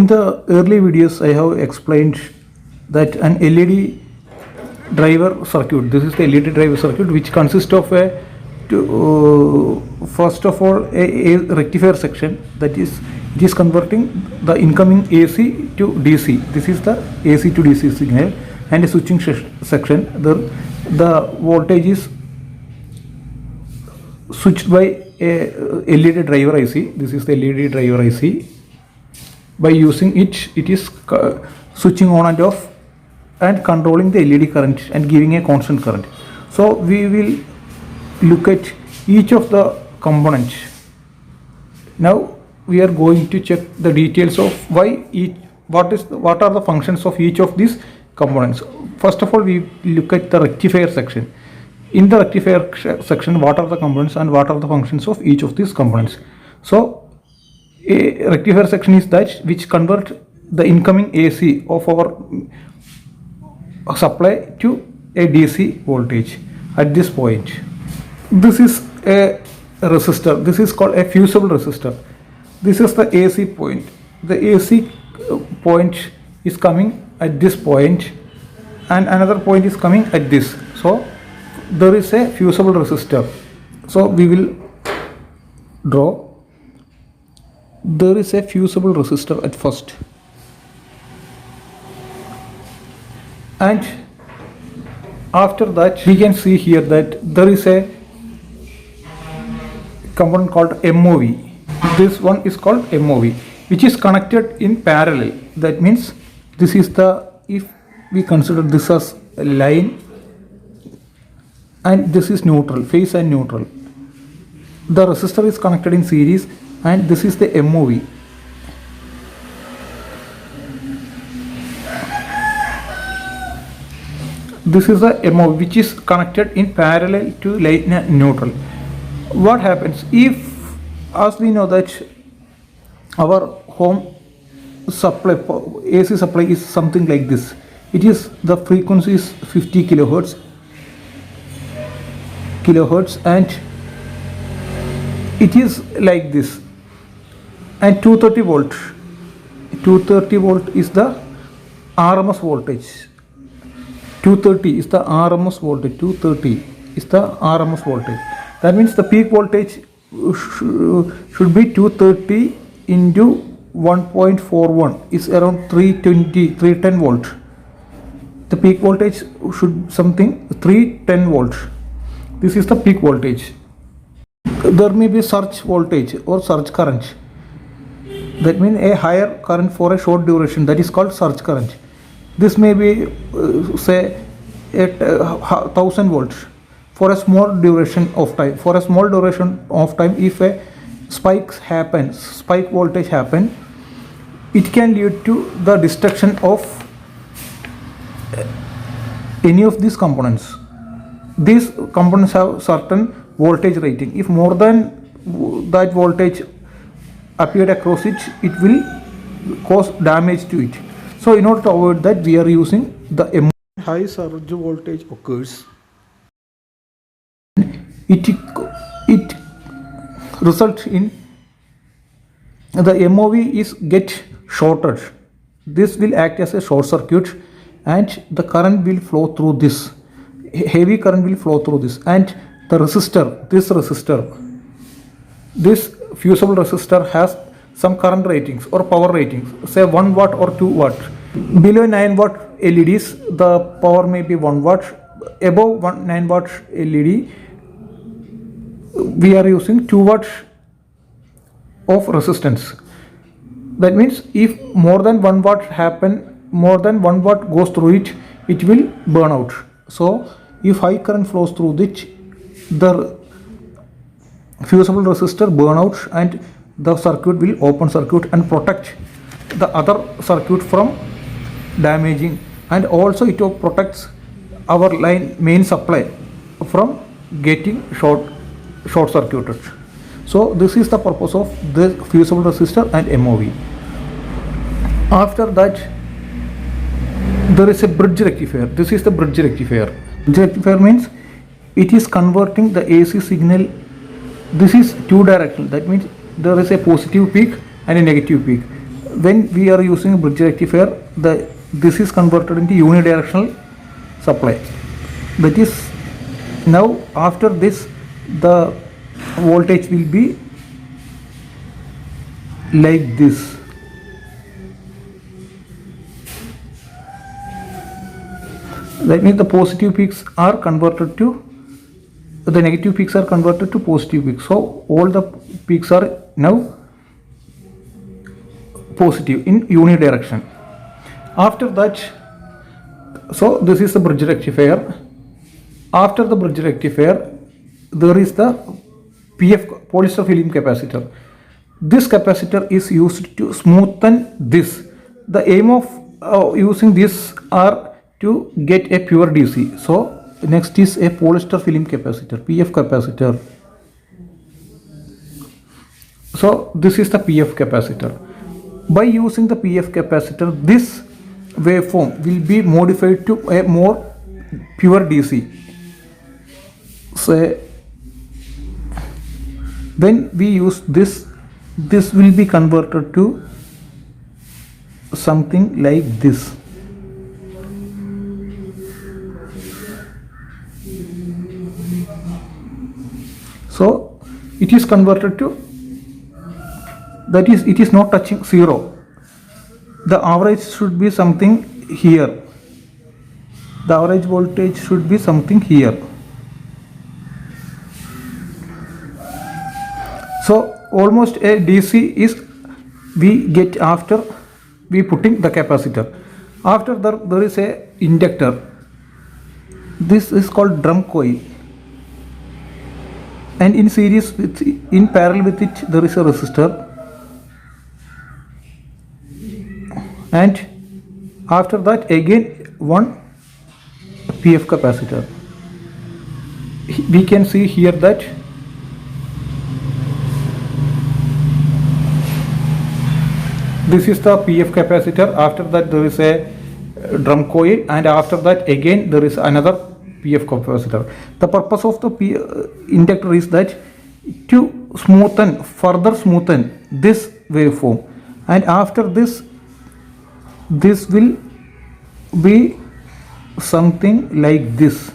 In the early videos, I have explained that an LED driver circuit. This is the LED driver circuit, which consists of first of all a rectifier section, that is, it is converting the incoming AC to DC. This is the AC to DC signal, and a switching section. The voltage is switched by a LED driver IC. This is the LED driver IC. By using it is switching on and off and controlling the LED current and giving a constant current. So we will look at each of the components. Now we are going to check the details of what are the functions of each of these components. First of all, we look at the rectifier section. In the rectifier section, what are the components and what are the functions of each of these components? So a rectifier section is that which convert the incoming AC of our supply to a DC voltage at this point. This is a resistor. This is called a fusible resistor. This is the AC point. The AC point is coming at this point, and another point is coming at this. So there is a fusible resistor. So we will draw. There is a fusible resistor at first, and after that we can see here that there is a component called MOV. This one is called MOV, which is connected in parallel. That means this is if we consider this as a line, and this is neutral, phase and neutral. The resistor is connected in series, and this is the MOV. This is the MOV which is connected in parallel to line and neutral. What happens if, as we know that our home supply, AC supply is something like this. It is, the frequency is 50 kilohertz, and it is like this, and 230 volt is the RMS voltage. 230 is the RMS voltage. 230 is the RMS voltage. That means the peak voltage should be 230 into 1.41 is around 310 volt. The peak voltage should something 310 volt. This is the peak voltage. There may be surge voltage or surge current. That means a higher current for a short duration, that is called surge current. This may be say at 1000 volts for a small duration of time. For a small duration of time, if a spike voltage happen, it can lead to the destruction of any of these components. These components have certain voltage rating. If more than that voltage appeared across it, it will cause damage to it. So in order to avoid that, we are using the high surge voltage occurs. It results in the MOV is get shorted. This will act as a short circuit, and the current will flow through this. Heavy current will flow through this, and the resistor, this fusible resistor has some current ratings or power ratings, say 1 watt or 2 watt. Below 9 watt LEDs, the power may be 1 watt. Above 9 watt LED, we are using 2 watts of resistance. That means if more than 1 watt goes through it, it will burn out. So if high current flows through it, the fusible resistor burn out, and the circuit will open circuit and protect the other circuit from damaging, and also it protects our main supply from getting short circuited. So this is the purpose of the fusible resistor and MOV. After that, there is a bridge rectifier. This is the bridge rectifier. Bridge rectifier means it is converting the AC signal. This is two directional. That means there is a positive peak and a negative peak. when we are using bridge rectifier, this is converted into unidirectional supply. That is, now after this the voltage will be like this. That means the positive peaks are converted to, the negative peaks are converted to positive peaks. So all the peaks are now positive in unidirection. After that, so this is the bridge rectifier. After the bridge rectifier, there is the PF, polyester film capacitor. This capacitor is used to smoothen this. The aim of using this are to get a pure DC. So next is a polyester film capacitor, PF capacitor. So this is the PF capacitor. By using the PF capacitor, this waveform will be modified to a more pure DC. So when we use this, this will be converted to something like this. So it is converted to, that is, it is not touching zero. The average should be something here. The average voltage should be something here. So almost a DC is we get after we putting the capacitor. After that there is a inductor. This is called drum coil, and in series with, in parallel with it, there is a resistor, and after that again one PF capacitor. We can see here that this is the PF capacitor. After that there is a drum coil, and after that again there is another PF capacitor. The purpose of the inductor is that to smoothen, further smoothen this waveform, and after this, this will be something like this.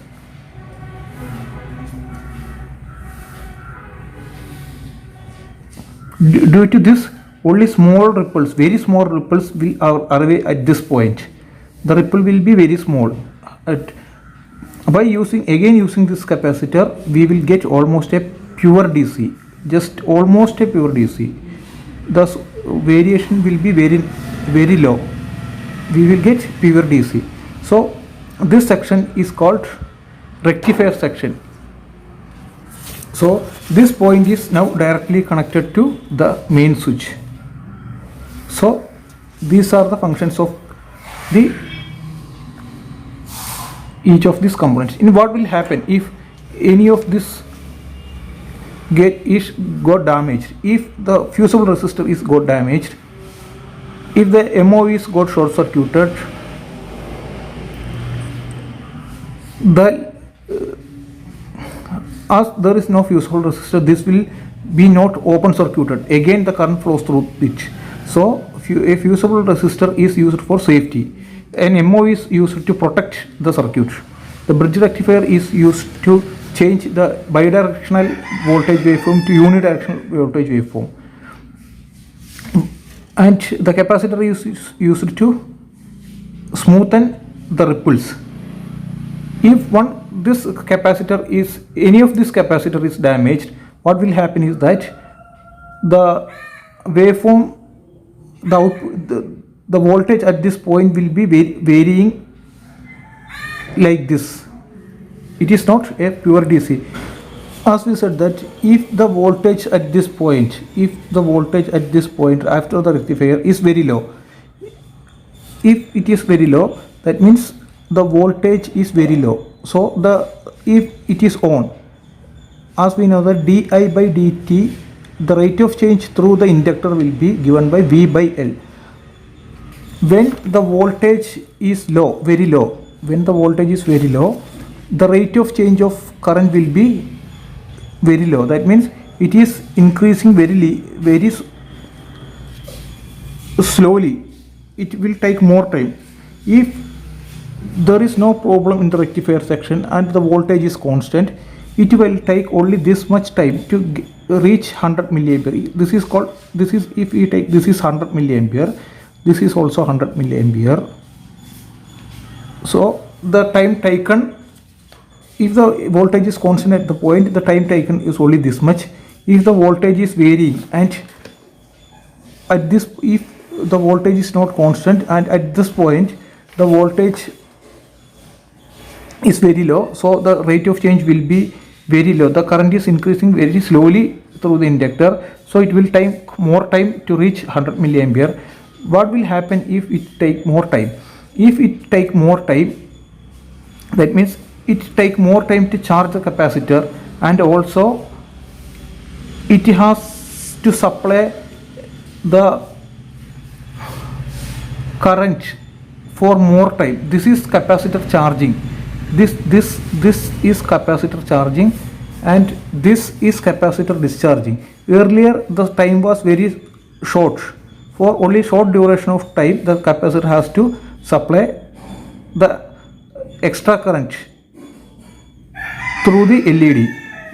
Due to this, only small ripples, very small ripples will arrive at this point. The ripple will be very small. By using this capacitor, we will get almost a pure DC, just almost a pure DC. Thus variation will be very low. We will get pure DC. So this section is called rectifier section. So this point is now directly connected to the main switch. So these are the functions of each of these components. In what will happen if any of this got damaged, if the fusible resistor is got damaged, if the MOVs got short circuited, as there is no fusible resistor, this will be not open circuited. Again the current flows through it. So a fusible resistor is used for safety. An MOV is used to protect the circuit. The bridge rectifier is used to change the bidirectional voltage waveform to unidirectional voltage waveform. And the capacitor is used to smoothen the ripples. If any of this capacitor is damaged, what will happen is that the waveform, the voltage at this point will be varying like this. It is not a pure DC. As we said that if the voltage at this point, after the rectifier is very low, if it is very low, that means the voltage is very low. So if it is on, as we know that di by dt, the rate of change through the inductor will be given by V by L. When the voltage is low, very low, the rate of change of current will be very low. That means it is increasing very slowly, it will take more time. If there is no problem in the rectifier section and the voltage is constant, it will take only this much time to reach 100 milliampere. This is called, this is, if we take, this is 100 milliampere, this is also 100 milliampere. So the time taken, if the voltage is constant at the point, the time taken is only this much. If the voltage is varying and at this, if the voltage is not constant and at this point the voltage is very low, so the rate of change will be very low. The current is increasing very slowly through the inductor, so it will take more time to reach 100 milliampere. What will happen if it take more time? If it take more time, that means it take more time to charge the capacitor, and also it has to supply the current for more time. This is capacitor charging. This is capacitor charging, and this is capacitor discharging. Earlier the time was very short. For only short duration of time, the capacitor has to supply the extra current through the LED.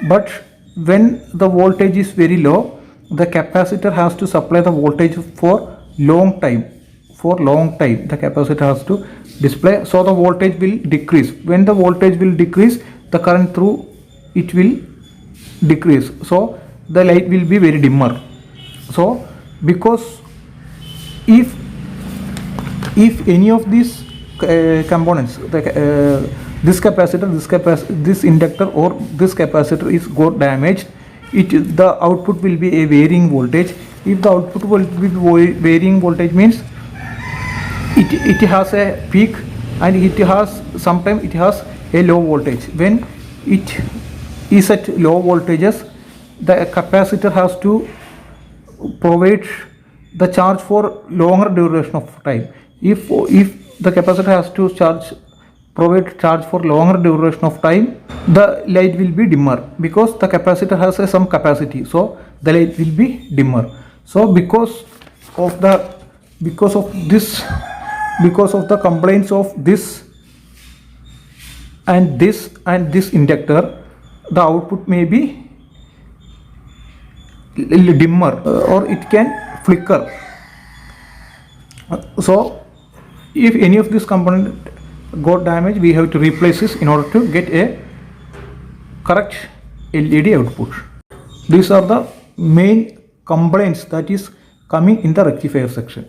But when the voltage is very low, the capacitor has to supply the voltage for long time. For long time, the capacitor has to display, so the voltage will decrease. When the voltage will decrease, the current through it will decrease, so the light will be very dimmer. So because if any of these components, this capacitor, this inductor or this capacitor is got damaged, the output will be a varying voltage. If the output will be varying voltage, means it has a peak and it has, sometimes it has a low voltage. When it is at low voltages, the capacitor has to provide the charge for longer duration of time. If the capacitor has to provide charge for longer duration of time, the light will be dimmer, because the capacitor has some capacity, so the light will be dimmer. So because of the complaints of this and this inductor, the output may be dimmer, or it can flicker. So if any of this component got damaged, we have to replace this in order to get a correct LED output. These are the main complaints that is coming in the rectifier section.